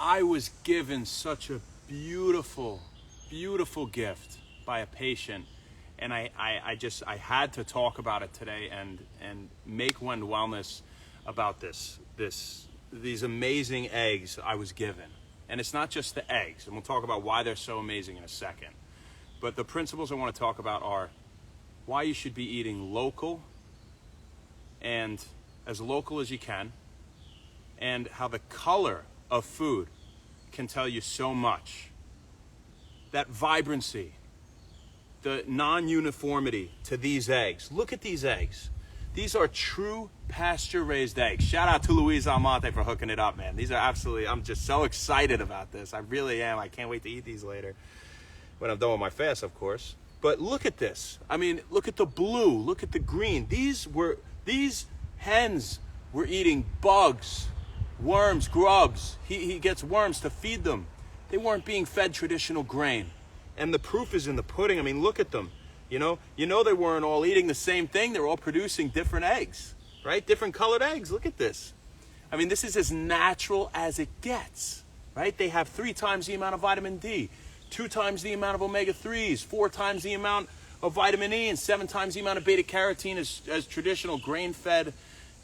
I was given such a beautiful, beautiful gift by a patient, and I had to talk about it today and make Wend Wellness about these amazing eggs I was given. And it's not just the eggs, and we'll talk about why they're so amazing in a second. But the principles I want to talk about are why you should be eating local and as local as you can, and how the color of food can tell you so much. That vibrancy, the non-uniformity to these eggs. Look at these eggs. These are true pasture-raised eggs. Shout out to Louise Almonte for hooking it up, man. These are absolutely, I'm just so excited about this. I really am. I can't wait to eat these later. When I'm done with my fast, of course. But look at this. I mean, look at the blue. Look at the green. These hens were eating bugs, worms, grubs. He gets worms to feed them. They weren't being fed traditional grain. And the proof is in the pudding. I mean, look at them. You know they weren't all eating the same thing. They're all producing different eggs, right? Different colored eggs. Look at this. I mean, this is as natural as it gets, right? They have 3 times the amount of vitamin D, 2 times the amount of omega-3s, 4 times the amount of vitamin E, and 7 times the amount of beta-carotene as traditional grain-fed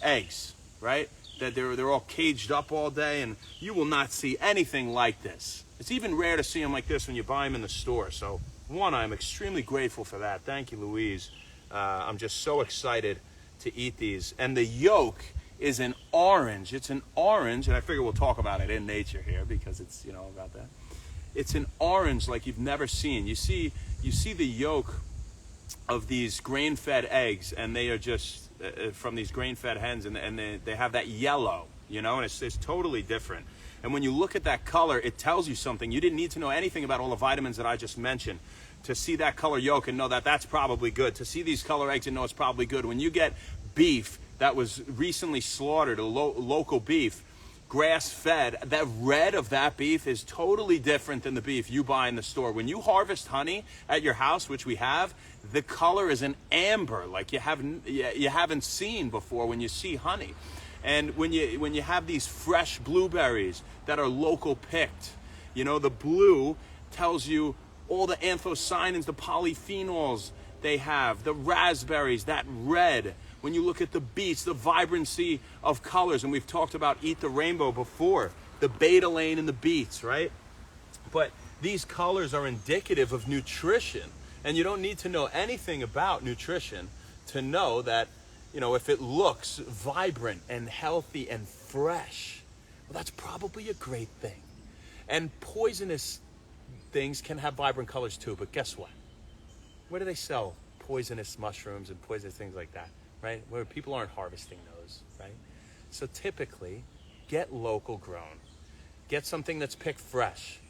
eggs, right? That they're all caged up all day, and you will not see anything like this. It's even rare to see them like this when you buy them in the store. So, one, I'm extremely grateful for that. Thank you, Louise. I'm just so excited to eat these. And the yolk is an orange. It's an orange, and I figure we'll talk about it in nature here because it's, about that. It's an orange like you've never seen. You see the yolk of these grain-fed eggs, and they are just from these grain-fed hens, and they have that yellow, and it's totally different. And when you look at that color, it tells you something. You didn't need to know anything about all the vitamins that I just mentioned to see that color yolk and know that that's probably good. To see these color eggs and know it's probably good. When you get beef that was recently slaughtered, a local beef, grass-fed, that red of that beef is totally different than the beef you buy in the store. When you harvest honey at your house, which we have, the color is an amber, like you haven't seen before when you see honey. And when you have these fresh blueberries that are local picked, the blue tells you all the anthocyanins, the polyphenols they have, the raspberries, that red. When you look at the beets, the vibrancy of colors, and we've talked about Eat the Rainbow before, the betalain in the beets, right? But these colors are indicative of nutrition, and you don't need to know anything about nutrition to know that, if it looks vibrant and healthy and fresh, well, that's probably a great thing. And poisonous things can have vibrant colors too, but guess what? Where do they sell poisonous mushrooms and poisonous things like that, right? Where people aren't harvesting those, right? So typically, get local grown. Get something that's picked fresh.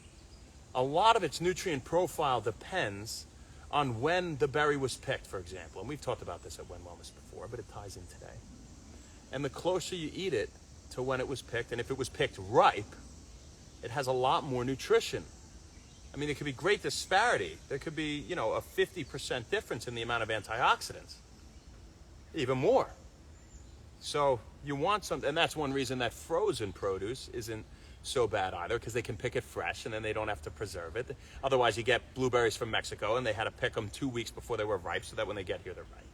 A lot of its nutrient profile depends on when the berry was picked, for example. And we've talked about this at Wend Wellness before, but it ties in today. And the closer you eat it to when it was picked, and if it was picked ripe, it has a lot more nutrition. I mean, there could be great disparity. There could be, a 50% difference in the amount of antioxidants. Even more. So you want something, and that's one reason that frozen produce isn't so bad either, because they can pick it fresh and then they don't have to preserve it. Otherwise, you get blueberries from Mexico and they had to pick them 2 weeks before they were ripe so that when they get here, they're ripe,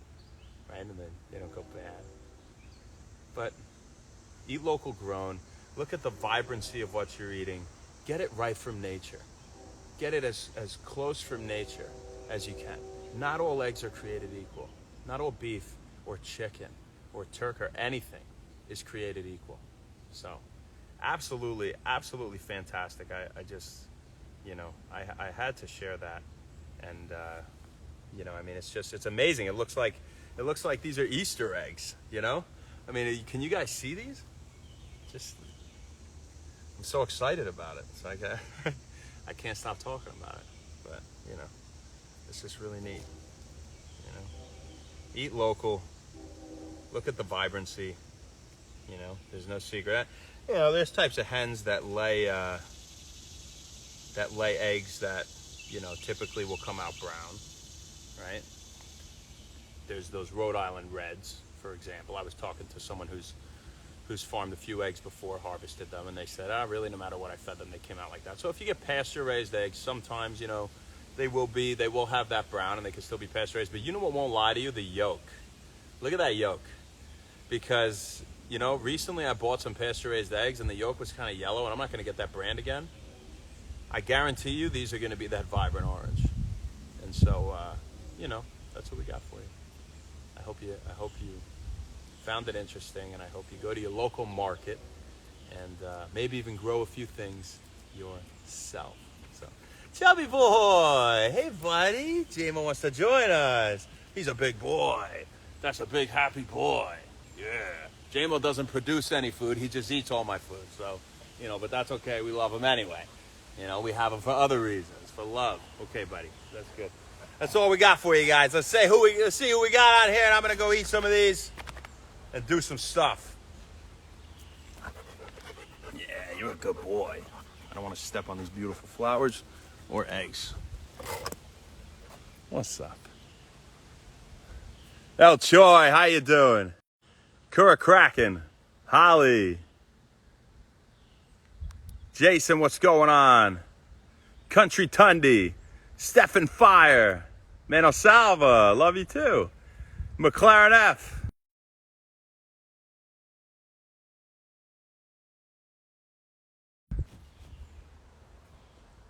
right? And then they don't go bad. But eat local grown. Look at the vibrancy of what you're eating. Get it right from nature. Get it as close from nature as you can. Not all eggs are created equal. Not all beef or chicken or turkey or anything is created equal. So absolutely, absolutely fantastic. I just, I had to share that. And, it's amazing. It looks like these are Easter eggs, I mean, can you guys see these? I'm so excited about it. So I can't stop talking about it. But, it's just really neat. Eat local. Look at the vibrancy. There's no secret. There's types of hens that lay eggs that, typically will come out brown, right? There's those Rhode Island Reds, for example. I was talking to someone who's who's farmed a few eggs before, harvested them, and they said, really, no matter what I fed them, they came out like that. So if you get pasture-raised eggs, sometimes, you know, they will have that brown, and they can still be pasture-raised. But you know what won't lie to you? The yolk. Look at that yolk. Because, you know, recently I bought some pasture-raised eggs, and the yolk was kind of yellow, and I'm not going to get that brand again. I guarantee you these are going to be that vibrant orange. And so, you know, that's what we got for you. I hope you found it interesting, and I hope you go to your local market and maybe even grow a few things yourself. So, Chubby boy, hey buddy, JMO wants to join us. He's a big boy. That's a big happy boy. Yeah. JMO doesn't produce any food. He just eats all my food. So, you know, but that's okay. We love him anyway. You know, we have him for other reasons, for love. Okay, buddy, that's good. That's all we got for you guys. Let's see who we got out here, and I'm gonna go eat some of these and do some stuff. Yeah, you're a good boy. I don't want to step on these beautiful flowers or eggs. What's up? El Choi, how you doing? Kura Kraken, Holly. Jason, what's going on? Country Tundi, Stefan Fire, Mano Salva, love you too. McLaren F.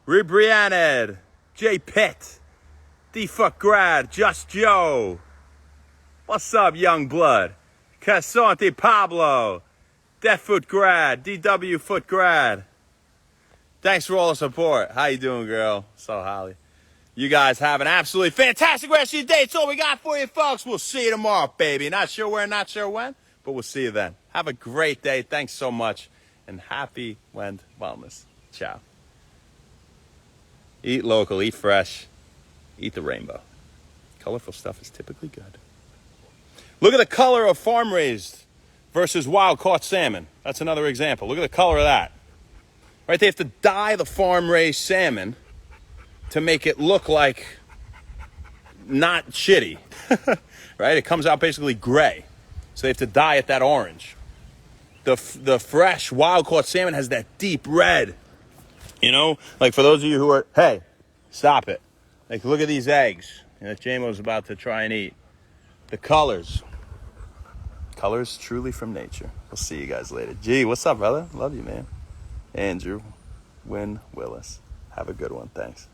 Ribrianed, J Pitt, D-Fuck Grad, Just Joe. What's up, young blood? Casante Pablo, Death Foot Grad, DW Foot Grad. Thanks for all the support. How you doing, girl? So, Holly. You guys have an absolutely fantastic rest of your day. It's all we got for you, folks. We'll see you tomorrow, baby. Not sure where, not sure when, but we'll see you then. Have a great day. Thanks so much. And happy Wend Wellness. Ciao. Eat local, eat fresh, eat the rainbow. Colorful stuff is typically good. Look at the color of farm-raised versus wild-caught salmon. That's another example. Look at the color of that. Right, they have to dye the farm-raised salmon to make it look like not shitty. Right, it comes out basically gray. So they have to dye it that orange. The fresh wild-caught salmon has that deep red. You know, like for those of you who are, hey, stop it. Like, look at these eggs that JMO's about to try and eat. The colors. Colors truly from nature. We'll see you guys later. Gee, what's up, brother? Love you, man. Andrew, Wynn, Willis. Have a good one. Thanks.